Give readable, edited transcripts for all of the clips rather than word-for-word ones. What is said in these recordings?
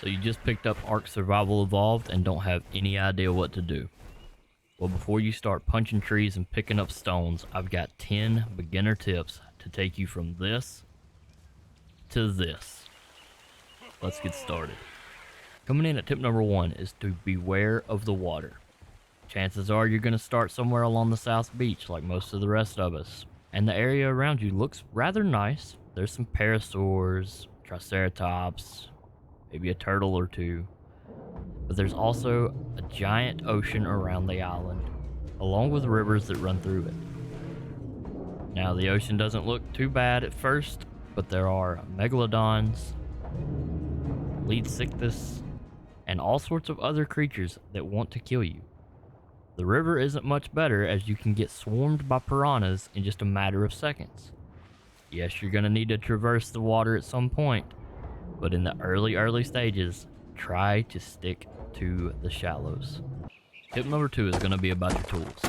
So you just picked up Ark Survival Evolved and don't have any idea what to do. Well, before you start punching trees and picking up stones, I've got 10 beginner tips to take you from this to this. Let's get started. Coming in at tip number 1 is to beware of the water. Chances are you're going to start somewhere along the South Beach like most of the rest of us. And the area around you looks rather nice. There's some parasaurs, triceratops, maybe a turtle or two. But there's also a giant ocean around the island, along with rivers that run through it. Now, the ocean doesn't look too bad at first, but there are megalodons, lead-sichthys, and all sorts of other creatures that want to kill you. The river isn't much better, as you can get swarmed by piranhas in just a matter of seconds. Yes, you're going to need to traverse the water at some point, but in the early stages, try to stick to the shallows. Tip number 2 is going to be about your tools.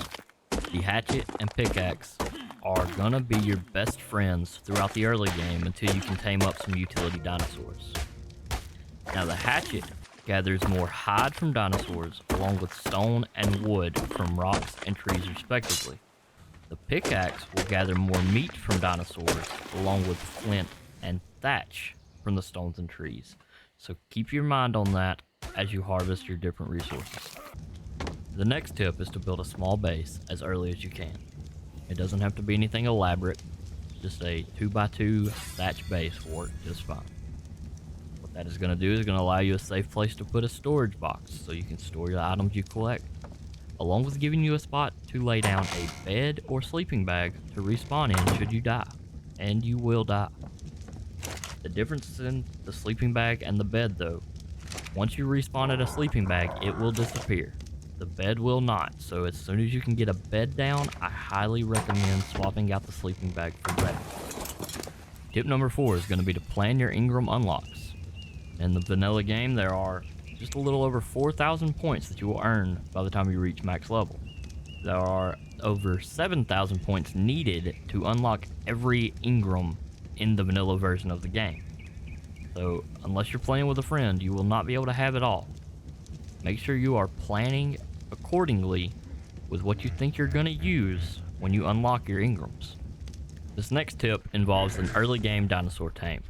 The hatchet and pickaxe are going to be your best friends throughout the early game until you can tame up some utility dinosaurs. Now, the hatchet gathers more hide from dinosaurs along with stone and wood from rocks and trees respectively. The pickaxe will gather more meat from dinosaurs along with flint and thatch from the stones and trees. So keep your mind on that as you harvest your different resources. The next tip is to build a small base as early as you can. It doesn't have to be anything elaborate, just a 2x2 thatch base will work just fine. What that is going to do is going to allow you a safe place to put a storage box so you can store your items you collect, along with giving you a spot to lay down a bed or sleeping bag to respawn in should you die, and you will die. The difference in the sleeping bag and the bed though, once you respawn at a sleeping bag, it will disappear. The bed will not, so as soon as you can get a bed down, I highly recommend swapping out the sleeping bag for bed. Tip number 4 is going to be to plan your Ingram unlocks. In the vanilla game, there are just a little over 4,000 points that you will earn by the time you reach max level. There are over 7,000 points needed to unlock every Ingram in the vanilla version of the game. So unless you're playing with a friend, you will not be able to have it all. Make sure you are planning accordingly with what you think you're going to use when you unlock your Ingrams. This next tip involves an early game dinosaur tame.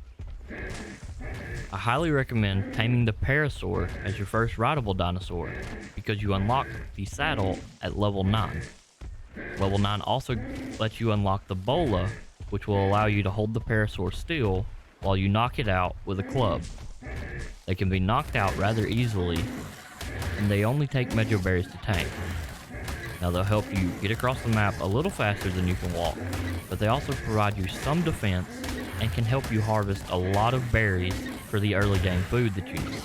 I highly recommend taming the parasaur as your first rideable dinosaur because you unlock the saddle at level 9. Level 9 also lets you unlock the bola, which will allow you to hold the parasaur still while you knock it out with a club. They can be knocked out rather easily, and they only take mejoberries to tame. Now, they'll help you get across the map a little faster than you can walk, but they also provide you some defense and can help you harvest a lot of berries for the early game food that you need.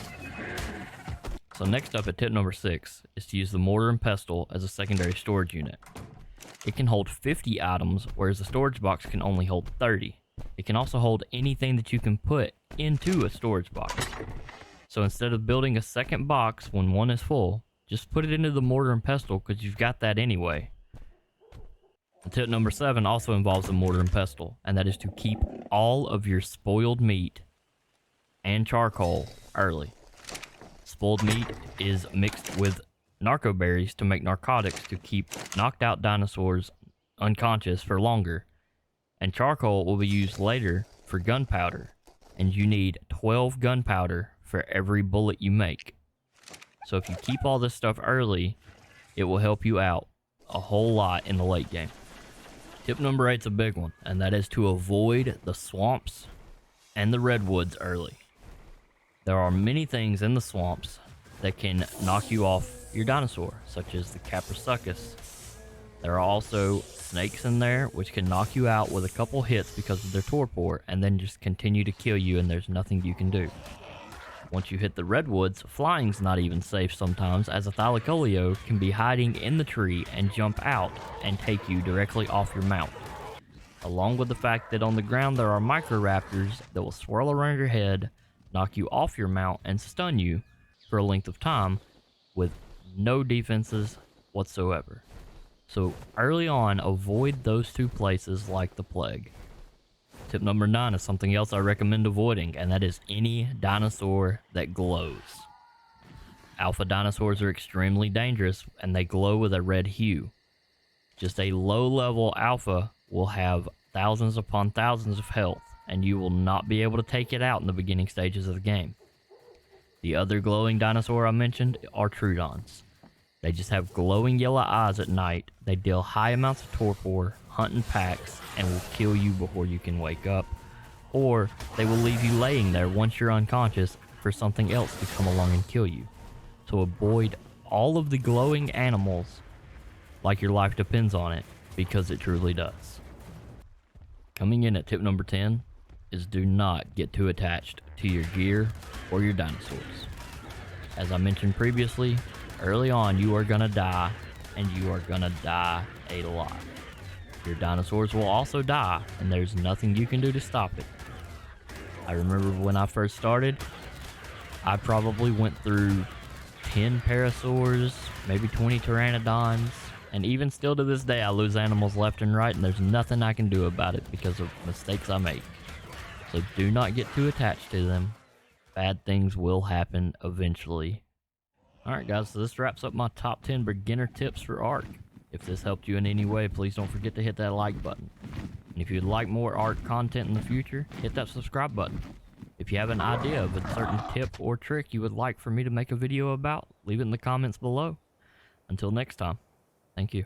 So next up at tip number 6 is to use the mortar and pestle as a secondary storage unit. It can hold 50 items, whereas the storage box can only hold 30. It can also hold anything that you can put into a storage box. So instead of building a second box when one is full, just put it into the mortar and pestle because you've got that anyway. And tip number 7 also involves the mortar and pestle, and that is to keep all of your spoiled meat and charcoal early. Spoiled meat is mixed with narco berries to make narcotics to keep knocked out dinosaurs unconscious for longer, and charcoal will be used later for gunpowder, and you need 12 gunpowder for every bullet you make. So if you keep all this stuff early, it will help you out a whole lot in the late game. Tip number 8 is a big one, and that is to avoid the swamps and the redwoods early. There are many things in the swamps that can knock you off your dinosaur, such as the Caprosuchus. There are also snakes in there, which can knock you out with a couple hits because of their torpor, and then just continue to kill you, and there's nothing you can do. Once you hit the redwoods, flying's not even safe sometimes, as a Thylacoleo can be hiding in the tree and jump out and take you directly off your mount. Along with the fact that on the ground there are microraptors that will swirl around your head, knock you off your mount, and stun you for a length of time with no defenses whatsoever. So early on, avoid those two places like the plague. Tip number 9 is something else I recommend avoiding, and that is any dinosaur that glows. Alpha dinosaurs are extremely dangerous, and they glow with a red hue. Just a low-level alpha will have thousands upon thousands of health, and you will not be able to take it out in the beginning stages of the game. The other glowing dinosaur I mentioned are Troodons. They just have glowing yellow eyes at night. They deal high amounts of torpor, hunt in packs, and will kill you before you can wake up. Or they will leave you laying there once you're unconscious for something else to come along and kill you. So avoid all of the glowing animals like your life depends on it, because it truly does. Coming in at tip number 10 is do not get too attached to your gear or your dinosaurs. As I mentioned previously, early on you are gonna die, and you are gonna die a lot. Your dinosaurs will also die, and there's nothing you can do to stop it. I remember when I first started, I probably went through 10 parasaurs, maybe 20 pteranodons, and even still to this day I lose animals left and right, and there's nothing I can do about it because of mistakes I make. So do not get too attached to them. Bad things will happen eventually. Alright guys, so this wraps up my top 10 beginner tips for Ark. If this helped you in any way, please don't forget to hit that like button. And if you'd like more Ark content in the future, hit that subscribe button. If you have an idea of a certain tip or trick you would like for me to make a video about, leave it in the comments below. Until next time, thank you.